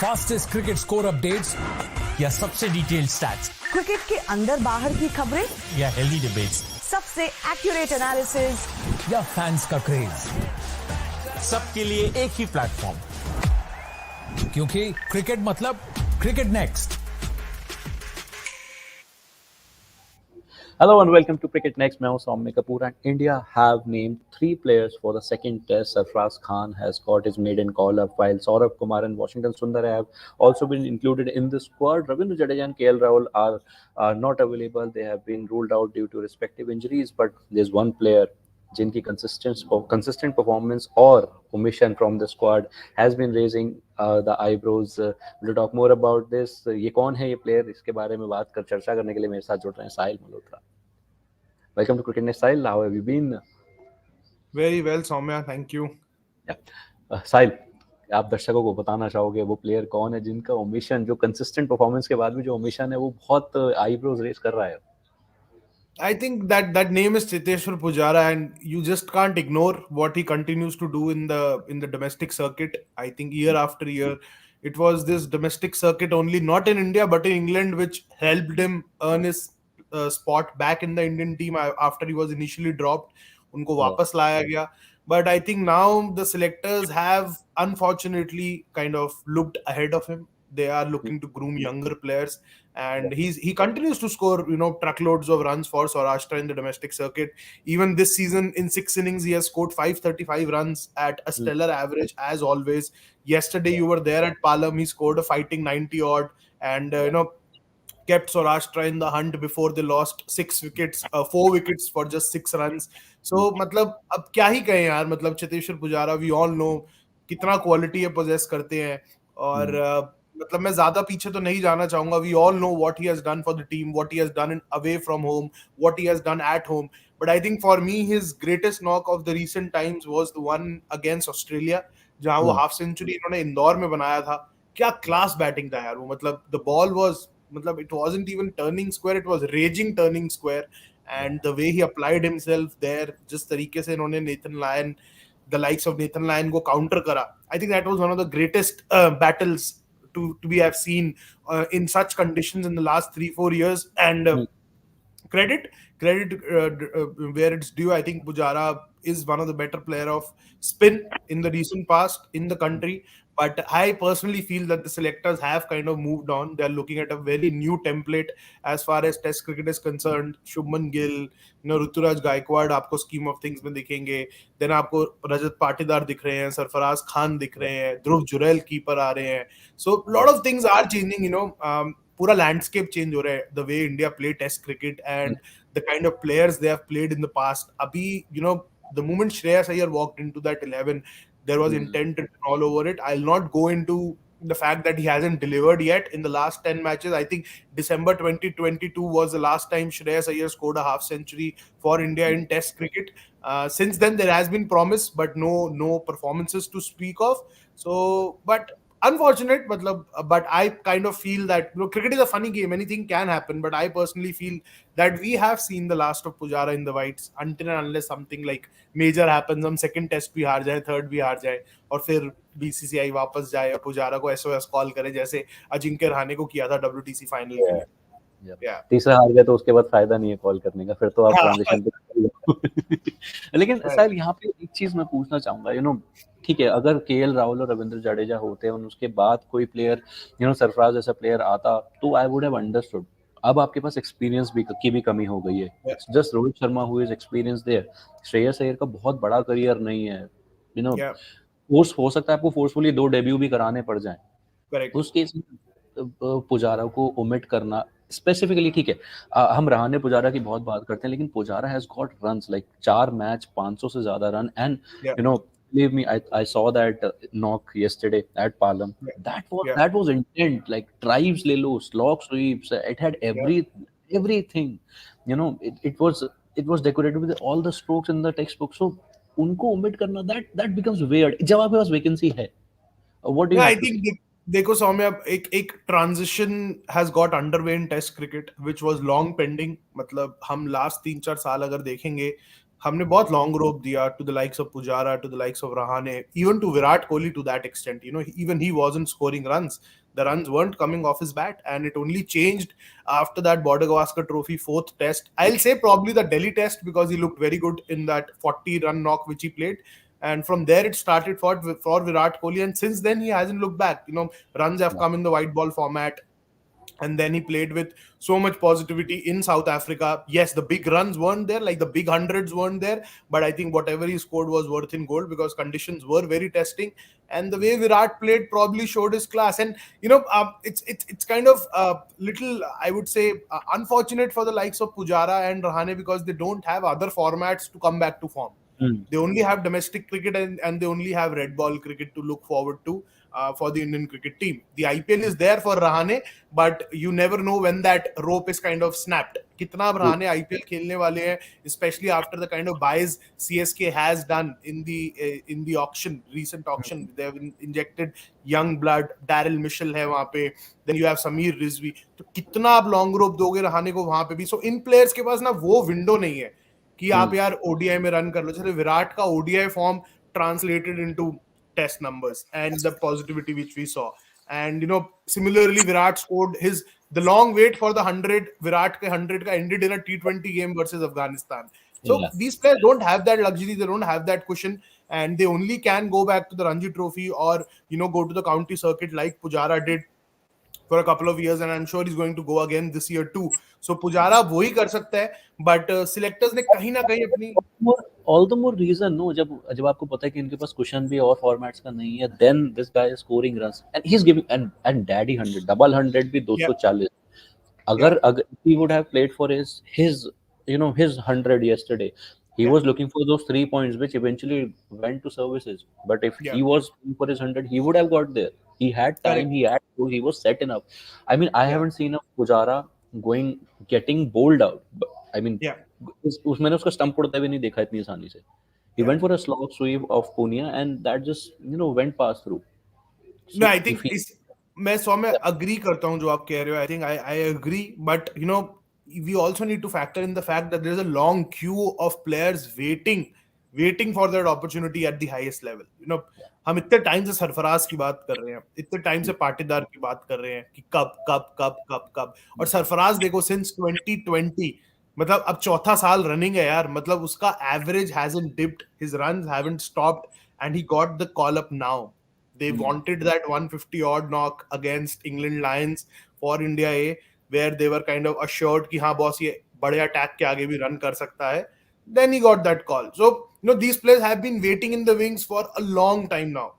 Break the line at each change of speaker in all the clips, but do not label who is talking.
Fastest cricket score updates या सबसे detailed stats,
cricket के अंदर बाहर की खबरें
या हेल्दी डिबेट्स,
सबसे एक्यूरेट एनालिसिस
या फैंस का क्रेज, सबके लिए एक ही प्लेटफॉर्म, क्योंकि क्रिकेट मतलब cricket next.
Hello and welcome to Cricket Next. मैं हूं सौम्य Kapoor and India have named 3 players for the second test. Sarfaraz Khan has got his maiden call up, while Saurabh Kumar and Washington Sundar have also been included in the squad. Ravindra Jadeja and KL Rahul are not available. They have been ruled out due to respective injuries. But there's one player जिनकी consistent performance or omission from the squad has been raising the eyebrows. We'll talk more about this. ये कौन है ये player? इसके बारे में बात कर चर्चा करने के लिए मेरे साथ जुड़ रहे हैं साहिल Malhotra. Welcome to Cricket Next, Sahil. How have you been?
Very well, Soumya. Thank you.
Sahil, आप दर्शकों को बताना चाहोगे वो प्लेयर कौन है जिनका ओमिशन, जो कंसिस्टेंट परफॉर्मेंस के बाद भी जो ओमिशन है वो बहुत आईब्रोज रेज कर रहा है?
I think that name is Cheteshwar Pujara, and you just can't ignore what he continues to do in the domestic circuit. I think year after year, it was this domestic circuit only, not in India but in England, which helped him earn his spot back in the Indian team after he was initially dropped. उनको वापस लाया गया. But I think now the selectors have unfortunately kind of looked ahead of him. They are looking to groom younger players, and he continues to score truckloads of runs for Saurashtra in the domestic circuit. Even this season, in 6 innings, he has scored 535 runs at a stellar average as always. Yesterday, you were there at Palam. He scored a fighting 90 odd, and kept Saurashtra in the hunt before they lost 4 wickets for just 6 runs. So मतलब अब क्या ही कहें यार, मतलब Cheteshwar Pujara, we all know कितना quality है possess करते हैं, और मतलब मैं ज्यादा पीछे तो नहीं जाना चाहूंगा. We all know what he has done for the team, what he has done away from home, what he has done at home. But I think for me, his greatest knock of the recent times was the one against Australia, जहां वो half century इन्होंने इंदौर में बनाया था. क्या class batting था यार वो, मतलब the ball was, मतलब it wasn't even turning square, it was raging turning square, and the way he applied himself there, जिस तरीके से इन्होंने the likes of Nathan Lyon को counter करा, I think that was one of the greatest battles to be have seen in such conditions in the last 3-4 years. And credit where it's due. I think Pujara is one of the better player of spin in the recent past in the country, but I personally feel that the selectors have kind of moved on. They're looking at a very new template as far as test cricket is concerned. Shubman Gill, Ruturaj Gaikwad आपको scheme of things में दिखेंगे. Then आपको Rajat patidar दिख रहे हैं, Sarfaraz Khan दिख रहे हैं, Dhruv Jurel keeper आ रहे हैं. So a lot of things are changing, पूरा landscape change हो रहा है, the way India play test cricket and the kind of players they have played in the past. Abhi, the moment Shreyas Iyer walked into that 11, there was intent all over it. I'll not go into the fact that he hasn't delivered yet in the last 10 matches. I think December 2022 was the last time Shreyas Iyer scored a half century for India in test cricket. Since then, there has been promise, but no performances to speak of. So, but unfortunate, but I kind of feel that cricket is a funny game. Anything can happen, but I personally feel that we have seen the last of Pujara in the whites until and unless something like major happens. हम second test भी हार जाए, third भी हार जाए, और फिर BCCI वापस जाए और पुजारा को SOS कॉल करे, जैसे अजिंक्य रहाणे को किया था WTC फाइनल के लिए.
तीसरा हार गया तो उसके बाद फायदा नहीं है कॉल करने का, फिर तो आप ट्रांजिशन लेकिन साहिल यहाँ पे एक चीज मैं पूछना चाहूंगा, ठीक है, अगर केएल राहुल और रविंद्र जडेजा होते हैं और उसके बाद कोई प्लेयर सरफराज जैसा प्लेयर आता, तो आई वुड हैव अंडरस्टूड. अब आपके पास एक्सपीरियंस की भी कमी हो गई है. Just Rohit Sharma who is experience there. Shreyas Iyer का बहुत बड़ा करियर नहीं है, फोर्स हो सकता है आपको फोर्सफुली 2 डेब्यू भी कराने पड़ जाए. उस केस में पुजारा को ओमिट करना स्पेसिफिकली, ठीक है, हम रहाणे पुजारा की बहुत बात करते हैं, लेकिन Pujara has got runs like 4 match 500 से ज्यादा run, and believe me, I saw that knock yesterday at Palam. That was intent, like drives le lo, slog sweeps, it had everything, it was decorated with all the strokes in the textbook. So unko omit karna, that becomes weird jab aapke paas vacancy hai. What do you
I think देखो सौम्य, एक transition has got underway in test cricket which was long pending. मतलब हम last 3-4 साल अगर देखेंगे, हमने बहुत long rope दिया to the likes of Pujara, to the likes of Rahane, even to Virat Kohli to that extent. Even he wasn't scoring runs. The runs weren't coming off his bat, and it only changed after that Border Gavaskar Trophy fourth test. I'll say probably the Delhi test because he looked very good in that 40-run knock which he played. And from there it started for Virat Kohli, and since then he hasn't looked back. Runs have come in the white ball format, and then he played with so much positivity in South Africa. Yes, the big runs weren't there, like the big hundreds weren't there, but I think whatever he scored was worth in gold because conditions were very testing, and the way Virat played probably showed his class. And it's kind of little, I would say, unfortunate for the likes of Pujara and Rahane because they don't have other formats to come back to form. They only have domestic cricket and they only have red ball cricket to look forward to for the Indian cricket team. The IPL is there for Rahane, but you never know when that rope is kind of snapped. Kitna ab Rahane IPL khelne wale hain, especially after the kind of buys CSK has done in the auction, recent auction. They have injected young blood. Daryl Mitchell hai wahan pe. Then you have Sameer Rizvi. तो कितना आप long rope दोगे रहाने को वहां पे भी? सो इन players के पास ना वो विंडो नहीं है कि आप यार ओडीआई में रन कर लो. जैसे विराट का ODI form translated into test numbers and the positivity which we saw. And similarly Virat scored the long wait for the 100. Virat ka 100 ka ended in a T20 game versus Afghanistan. So these players don't have that luxury, they don't have that cushion, and they only can go back to the Ranji Trophy or go to the county circuit like Pujara did for a couple of years, and I'm sure he's going to go again this year too. So Pujara वही कर सकता है, but selectors ने कहीं ना कहीं अपनी
all the more reason, no, जब आपको पता है कि इनके पास कुशन भी और फॉर्मेट्स का नहीं है, then this guy is scoring runs and he's giving and daddy 100 double 100 भी 240. अगर he would have played for his 100 yesterday, he was looking for those 3 points which eventually went to services. But if he was looking for his 100, he would have got there. He had time, he was set enough. I mean, I haven't seen a Pujara getting bowled out. I mean, उसमें उसका stump उड़ता भी नहीं देखा इतनी आसानी से. He went for a slow sweep of Punia and that just went past through. So
no, I think मैं 100 में agree करता हूँ जो आप कह रहे हो. I think I agree, but we also need to factor in the fact that there's a long queue of players waiting for that opportunity at the highest level. हम इतने टाइम से सरफराज की बात कर रहे हैं, इतने टाइम से पाटीदार की बात कर रहे हैं कि कब कब कब कब कब, और सरफराज देखो सिंस 2020, मतलब अब चौथा साल रनिंग है यार. मतलब उसका average hasn't dipped, his runs haven't stopped, and he got the call up now. They wanted that 150 odd knock against England Lions for India A, where they were kind of assured कि हाँ boss ये बड़े attack के आगे भी run कर सकता है. Then he got that call. So these players have been waiting in the wings for a long time now.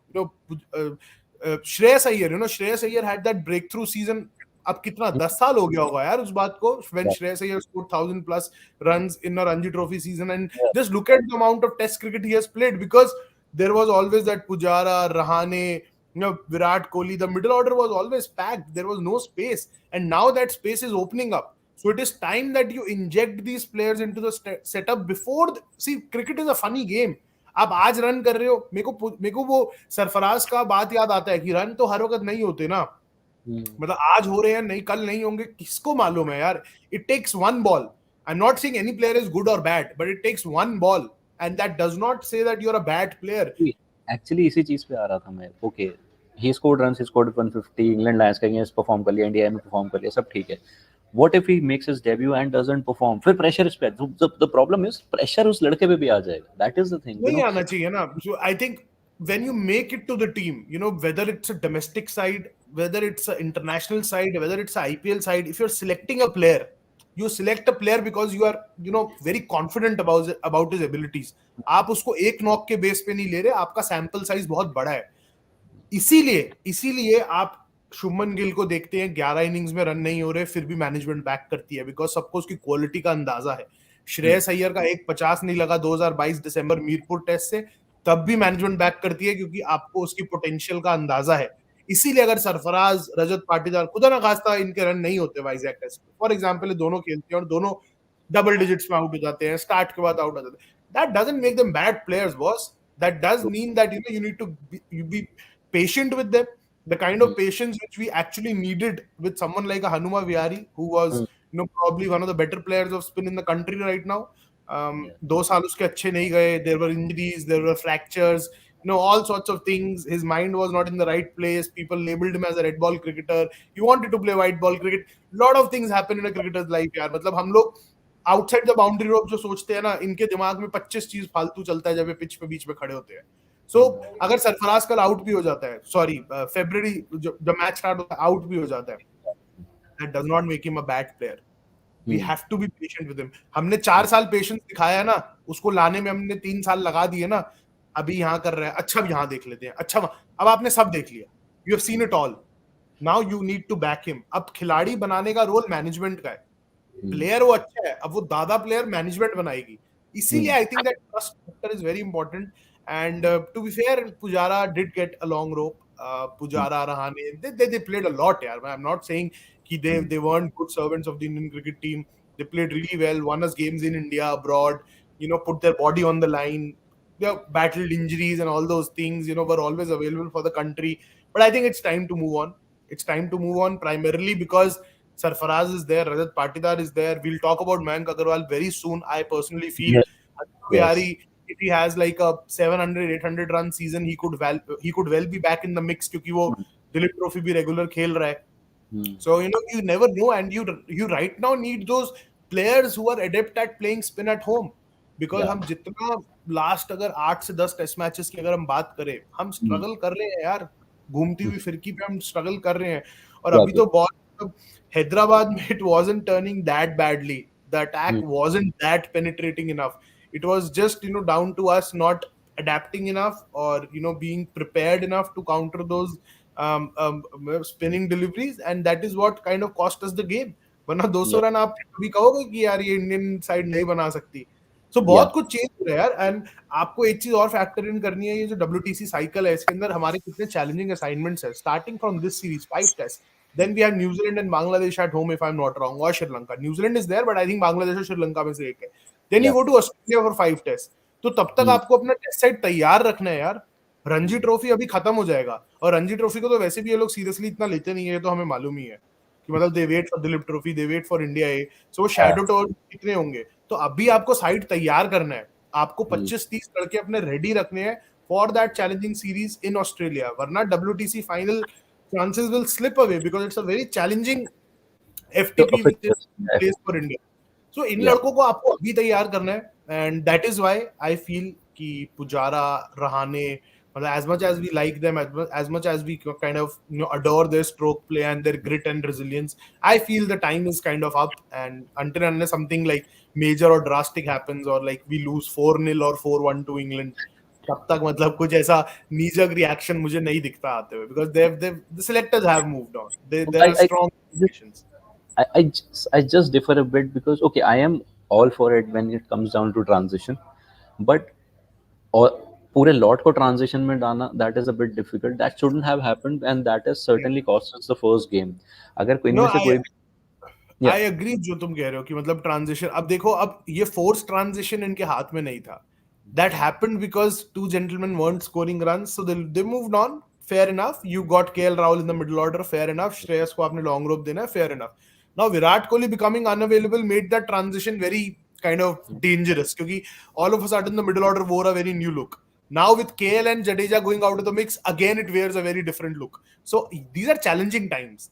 Shreyas Iyer, Shreyas Iyer had that breakthrough season. अब कितना 10 साल हो गया होगा यार उस बात को, when Shreyas Iyer scored 1000 plus runs in a Ranji Trophy season. And just look at the amount of test cricket he has played, because there was always that Pujara, Rahane, Virat Kohli, the middle order was always packed. There was no space, and now that space is opening up. So it is time that you inject these players into the setup before. See, cricket is a funny game. आप आज run कर रहे हो, मेरे को वो सरफराज का बात याद आता है कि रन तो हर वक्त नहीं होते ना. मतलब आज हो रहे हैं, नहीं कल नहीं होंगे, किसको मालूम है यार. It takes one ball. I'm not saying any player is good or bad, but it takes one ball, and that does not say that you're a bad player.
Actually इसी चीज पे आ रहा था मैं. Okay, he scored runs, he scored 150, England Lions के against perform कर लिया, India में परफॉर्म कर लिया, सब ठीक है. What if he makes his debut and doesn't perform? फिर pressure इस पे. The problem is pressure उस लड़के पे भी आ जाएगा. That is the thing.
नहीं आना चाहिए ना. So I think when you make it to the team, whether it's a domestic side, whether it's an international side, whether it's an IPL side, if you're selecting a player, you select a player because you are, very confident about his abilities. आप उसको एक knock के base पे नहीं ले रहे, आपका sample size बहुत बड़ा है. इसीलिए आप शुभमन गिल को देखते हैं 11 इनिंग्स में रन नहीं हो रहे, फिर भी मैनेजमेंट बैक करती है, बिकॉज सबको उसकी क्वालिटी का अंदाजा है. श्रेयस अय्यर का 150 नहीं लगा 2022 दिसंबर मीरपुर टेस्ट से, तब भी मैनेजमेंट बैक करती है क्योंकि आपको उसकी पोटेंशियल का अंदाजा है. इसीलिए अगर सरफराज, रजत पाटीदार, खुदा ना खास्ता इनके रन नहीं होते वाइजैक टेस्ट में, फॉर एग्जांपल दोनों खेलते हैं और दोनों डबल डिजिट्स में आउट हो जाते हैं, स्टार्ट के बाद आउट हो जाते हैं, that doesn't make them bad players boss. That does mean that you need to be patient with them, the kind of patience which we actually needed with someone like a Hanuma Vihari, who was probably one of the better players of spin in the country right now.
Yeah.
2 साल उसके अच्छे नहीं गए. There were injuries, there were fractures, all sorts of things. His mind was not in the right place. People labeled him as a red ball cricketer. He wanted to play white ball cricket. Lot of things happen in a cricketer's life यार. मतलब हम लोग outside the boundary रोप जो सोचते हैं ना, इनके दिमाग में 25 चीज फालतू चलता है जब ये पिच पे बीच में खड़े होते हैं. सो अगर सरफराज कल आउट भी हो जाता है, सॉरी फेब्रुअरी जब मैच स्टार्ट होता है आउट भी हो जाता है, that does not make him a bad player. We have to be patient with him. हमने 4 साल पेशेंस दिखाया है ना, उसको लाने में हमने 3 साल लगा दिए ना. अभी यहाँ कर रहा है, अच्छा अब यहाँ देख लेते हैं, अच्छा अब आपने सब देख लिया, you have seen it all. Now you need to back him. अब खिलाड़ी बनाने का रोल मैनेजमेंट का है. प्लेयर वो अच्छा है, अब वो दादा प्लेयर मैनेजमेंट बनाएगी. इसीलिए I think that trust factor is very important. And to be fair, Pujara did get a long rope. Pujara, Rahane, they played a lot. Yeah, I'm not saying they weren't good servants of the Indian cricket team. They played really well, won us games in India, abroad. Put their body on the line. They battled injuries and all those things. Were always available for the country. But I think it's time to move on. It's time to move on primarily because Sarfaraz is there, Rajat Patidar is there. We'll talk about Mayank Agarwal very soon. I personally feel Bihari, if he has like a 700-800 run season, he could well be back in the mix क्योंकि वो Dilip trophy भी regular खेल रहा है. So you never know, and you right now need those players who are adept at playing spin at home. Because हम जितना last अगर 8 से 10 टेस्ट मैचेस की अगर हम बात करें, हम स्ट्रगल कर रहे हैं यार. घूमती हुई फिरकी पे हम स्ट्रगल कर रहे हैं. और अभी तो बहुत हैदराबाद में it wasn't turning that badly. The attack wasn't that penetrating enough. It was just down to us not adapting enough or being prepared enough to counter those spinning deliveries, and that is what kind of cost us the game. वरना 200 run आप कभी कहोगे कि यार ये Indian side नहीं बना सकती. सो बहुत कुछ चेंज हो रहा है यार. एंड आपको एक चीज और फैक्टर इन करनी है, ये जो WTC साइकिल है इसके अंदर हमारे कितने चैलेंजिंग असाइनमेंट्स है. Starting from this series 5 test, then we have New Zealand and Bangladesh at home if I'm not wrong, or Sri Lanka. New Zealand is there but I think Bangladesh और श्रीलंका में से एक है. Then you go to Australia for 5 tests. तो तब तक आपको अपना टेस्ट साइड तैयार रखना है यार. रणजी ट्रॉफी अभी खत्म हो जाएगा, और रणजी ट्रॉफी को तो वैसे भी ये लोग सीरियसली इतना लेते नहीं है, तो हमें मालूम ही है कि मतलब they wait for Duleep trophy, they wait for India A. So वो शैडो टूर कितने होंगे. तो अभी आपको साइड तैयार करना है. आपको 25-30 लड़के अपने रेडी रखने हैं for that challenging series in Australia. वरना WTC final chances will slip away because it's a very challenging FTP which is placed for India. So इन लड़कों को आपको अभी तैयार करना है, and that is why I feel कि पुजारा, रहाने, मतलब as much as we like them, as much as we kind of adore their stroke play and their grit and resilience, I feel the time is kind of up. And until unless something like major or drastic happens, or like we lose 4-0 or 4-1 to England, तब तक मतलब कुछ ऐसा नीजक reaction मुझे नहीं दिखता आते हुए, because the selectors have moved on. There are strong positions.
I just differ a bit because okay, I am all for it when it comes down to transition, but और पूरे लॉट को transition में डालना, that is a bit difficult. That shouldn't have happened and that has certainly cost us the first game. अगर कोई इनमें से कोई
I agree जो तुम कह रहे हो कि मतलब ट्रांजिशन, अब देखो, अब ये फोर्स ट्रांजिशन इनके हाथ में नहीं था. That happened because two gentlemen weren't scoring runs, so they moved on. Fair enough. You got KL Rahul in the middle order. Fair enough. Shreyas को आपने long rope देना है. Fair enough. Now Virat Kohli becoming unavailable made that transition very kind of dangerous क्योंकि all of a sudden the middle order wore a very new look. Now with KL and Jadeja going out of the mix, again it wears a very different look. So these are challenging times.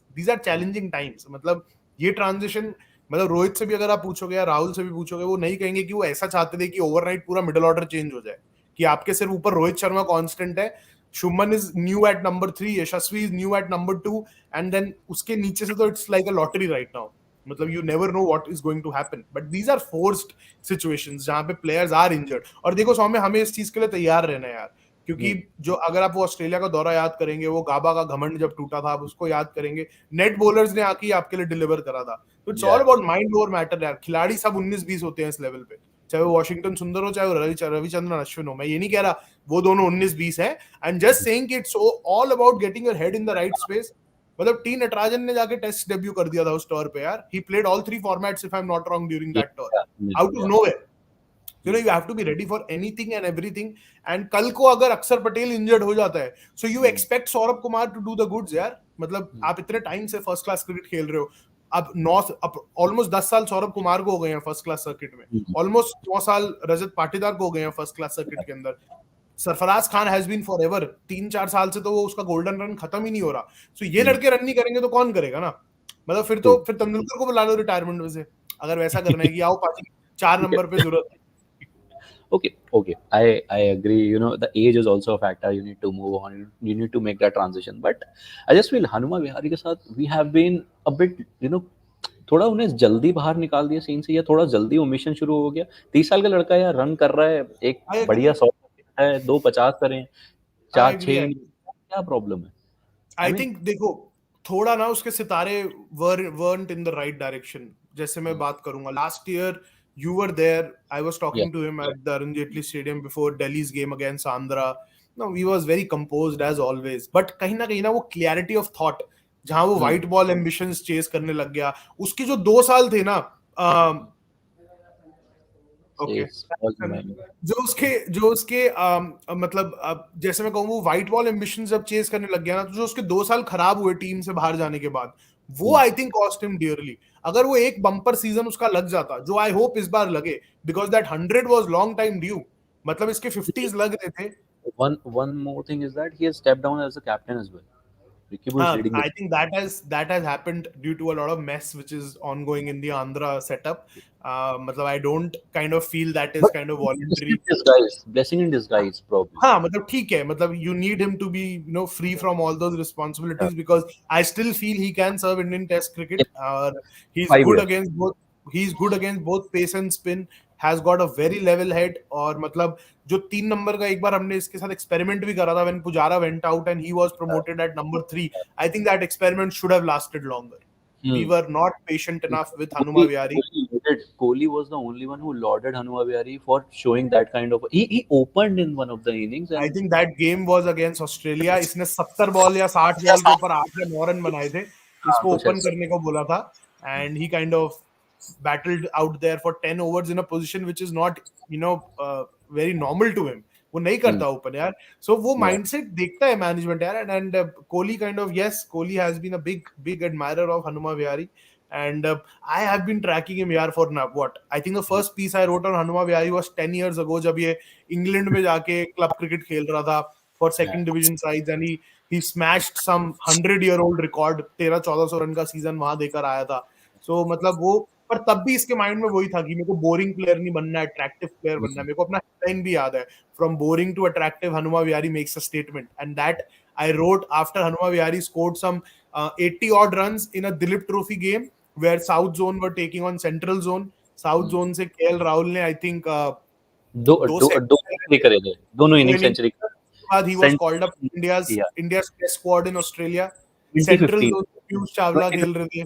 मतलब ये transition, मतलब रोहित से भी अगर आप पूछोगे या राहुल से भी पूछोगे, वो नहीं कहेंगे कि वो ऐसा चाहते थे कि ओवरनाइट पूरा मिडिल ऑर्डर चेंज हो जाए, कि आपके सिर्फ ऊपर रोहित शर्मा कांस्टेंट है, Shubman is new at number 3, Yashasvi is new at number 2, and then उसके नीचे से तो it's like a lottery right now. मतलब you never know what is going to happen, but these are forced situations जहां पे प्लेयर्स आर इंजर्ड. और देखो सौम्य, हमें इस चीज के लिए तैयार रहना है यार, क्योंकि जो अगर आप वो ऑस्ट्रेलिया का दौरा याद करेंगे, वो गाबा का घमंड जब टूटा था, आप उसको याद करेंगे, नेट बॉलर्स ने आके आपके लिए डिलीवर करा था. तो it's all about mind over matter यार. खिलाड़ी सब 19-20 होते हैं इस लेवल पे, चाहे वो वॉशिंगटन सुंदर हो, चाहे वो रविचंद्रन अश्विन हो. मैं ये नहीं कह रहा वो दोनों 19-20 हैं. आई एम जस्ट सेइंग कि it's all about getting your head in the right space. मतलब टी नटराजन ने जाके टेस्ट डेब्यू कर दिया था उस टूर पे यार. He played all 3 formats if I am not wrong during that tour, out of nowhere. You have to be ready for anything and everything. And कल को अगर अक्षर पटेल इंजर्ड हो जाता है, so you expect Saurabh Kumar to do the goods यार. मतलब आप इतने टाइम से फर्स्ट क्लास क्रिकेट खेल रहे हो, अब ऑलमोस्ट 10 साल सौरभ कुमार को हो गए हैं फर्स्ट क्लास सर्किट में, ऑलमोस्ट 9 साल रजत पाटीदार को हो गए हैं फर्स्ट क्लास सर्किट के अंदर। Sarfaraz Khan has been forever, 3-4 साल से तो वो उसका गोल्डन रन खत्म ही नहीं हो रहा। सो ये लड़के रन नहीं करेंगे तो कौन करेगा ना, मतलब फिर तेंदुलकर को बुला लो रिटायरमेंट में से, अगर वैसा करना है कि आओ पाजी 4 नंबर पे जरूरत है।
Okay. I agree. You know, the age is also a factor. You need to move on. You need to make that transition. But I just feel Hanuma Vihari के साथ we have been a bit, you know, थोड़ा उन्हें जल्दी बाहर निकाल दिया scene से, या थोड़ा जल्दी ओमिशन शुरू हो गया। 30 साल का लड़का यार रन कर रहा है, एक बढ़िया 100 है, 250 करें, 4-6, क्या प्रॉब्लम है?
आई थिंक देखो थोड़ा ना उसके सितारे weren't in the right direction। जैसे मैं बात करूंगा last year you were there, I was talking to him at the Arun Jaitley Stadium before Delhi's game against Andhra. No, he was very composed as always, but कहीं ना वो clarity of thought, जहां वो white ball ambitions chase करने लग गया, उसके जो 2 साल थे ना, ओके जो उसके मतलब जैसे मैं कहूँ वो व्हाइट बॉल एम्बिशन जब चेस करने लग गया ना, तो जो उसके 2 साल खराब हुए टीम से बाहर जाने के बाद, वो I think cost him dearly. अगर वो एक बम्पर सीजन उसका लग जाता, जो आई होप इस बार लगे, because that 100 was long time due, मतलब इसके 50s लग रहे थे।
One more thing is that he has stepped down as a captain as well.
I think that has happened due to a lot of mess which is ongoing in the Andhra setup. मतलब I don't kind of feel that is kind of voluntary.
Blessing in disguise probably.
हाँ मतलब ठीक है, मतलब you need him to be, you know, free from all those responsibilities, because I still feel he can serve Indian Test cricket. He's good against both pace and spin. Has got a very level head, और मतलब जो 3 number का एक बार हमने इसके साथ experiment भी करा था when Pujara went out and he was promoted at number 3. I think that experiment should have lasted longer. We were not patient enough with Hanuma Vihari.
Kohli was the only one who lauded Hanuma Vihari for showing that kind of. He opened in one of the innings. And
I think that game was against Australia. इसने 70 ball या 60 ball के ऊपर 8 या 9 run बनाए थे, इसको open करने को बोला था, and he kind of battled out there for 10 overs in a position which is not, you know, very normal to him. वो नहीं करता ओपन यार, so वो mindset देखता है management यार, and Kohli kind of, yes, Kohli has been a big admirer of Hanuma Vihari, and I have been tracking him यार for now, what I think the first piece I wrote on Hanuma Vihari was 10 years ago, जब ये England में जाके club cricket खेल रहा था for second division sides, and he smashed some 100-year-old record, 1300-1400 run का season वहां देकर आया था। so मतलब वो, पर तब भी इसके माइंड में वही था कि मेरे को बोरिंग प्लेयर नहीं बनना है, अट्रैक्टिव प्लेयर बनना है। मेरे को अपना हेडलाइन भी याद है, from boring to attractive, Hanuma Vihari makes a statement, and that I wrote after Hanuma Vihari scored some 80 odd runs in a Duleep trophy game where south zone were taking on central zone. South zone से KL Rahul ने I think
दो century करे थे, दोनों inning century के
बाद he was called up India's test squad in Australia. Central zone से पीयूष चावला खेल रहे थे।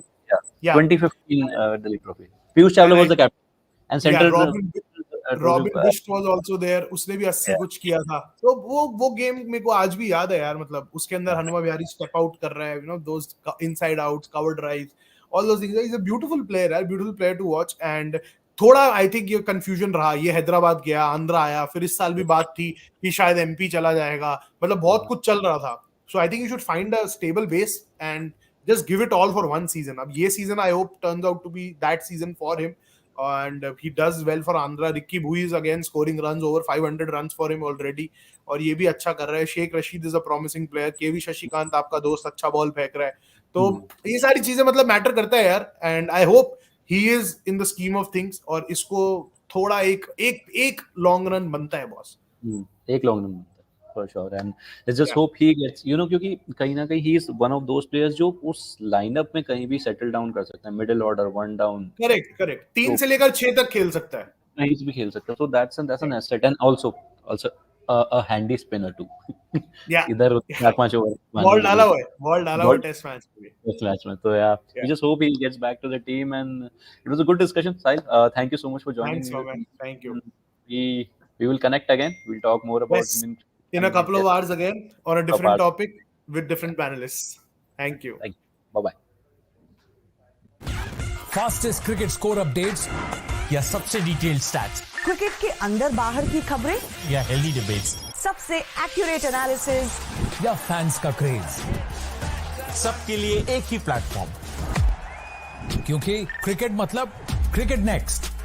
2015 Delhi Trophy. Piyush Chawla was the captain, and Central
Robin Bish was also there. उसने भी 80 कुछ किया था। तो वो गेम मेरे को आज भी याद है यार, मतलब उसके अंदर हनुमा विहारी स्टेप आउट कर रहा है, you know, those inside outs, cover drives, all those things. He's a beautiful player, यार, beautiful player to watch. And थोड़ा आई थिंक ये कंफ्यूजन रहा, ये हैदराबाद गया, आंध्रा आया, फिर इस साल भी बात थी कि शायद एमपी चला जाएगा, मतलब बहुत कुछ चल रहा था। So I think you should find a stable base and just give it all for one season. अब ये season I hope turns out to be that season for him, and he does well for Andhra. Ricky Bhui is again scoring runs, over 500 runs for him already, और ये भी अच्छा कर रहा है। Sheikh Rashid is a promising player. केवी शशिकांत आपका दोस्त अच्छा बॉल फेंक रहा है, तो ये सारी चीजें मतलब मैटर करता है यार, and I hope he is in the scheme of things, और इसको थोड़ा एक लॉन्ग रन बनता है बॉस,
एक long run for sure, and let's just hope he gets, you know, क्योंकि कहीं ना कहीं he is one of those players जो उस लाइनअप में कहीं भी सेटल डाउन कर सकता है, middle order, one down,
correct 3 से लेकर 6 तक खेल सकता है,
कहीं भी खेल सकता है। so that's an asset, and also a handy spinner too. इधर 4-5 ओवर
बॉल डाला हुआ है टेस्ट मैच में,
तो we just hope he gets back to the team, and it was a good discussion. Sahil, thank you so much for joining.
Thanks, man. Thank you.
We will connect again. We'll talk more about
in a couple of hours again on a different topic with different panelists. Thank you.
Bye bye.
Fastest cricket score updates या सबसे detailed stats,
cricket के अंदर बाहर की खबरें
या healthy debates,
सबसे accurate analysis
या फैंस का क्रेज, सबके लिए एक ही प्लेटफॉर्म, क्योंकि क्रिकेट मतलब क्रिकेट नेक्स्ट।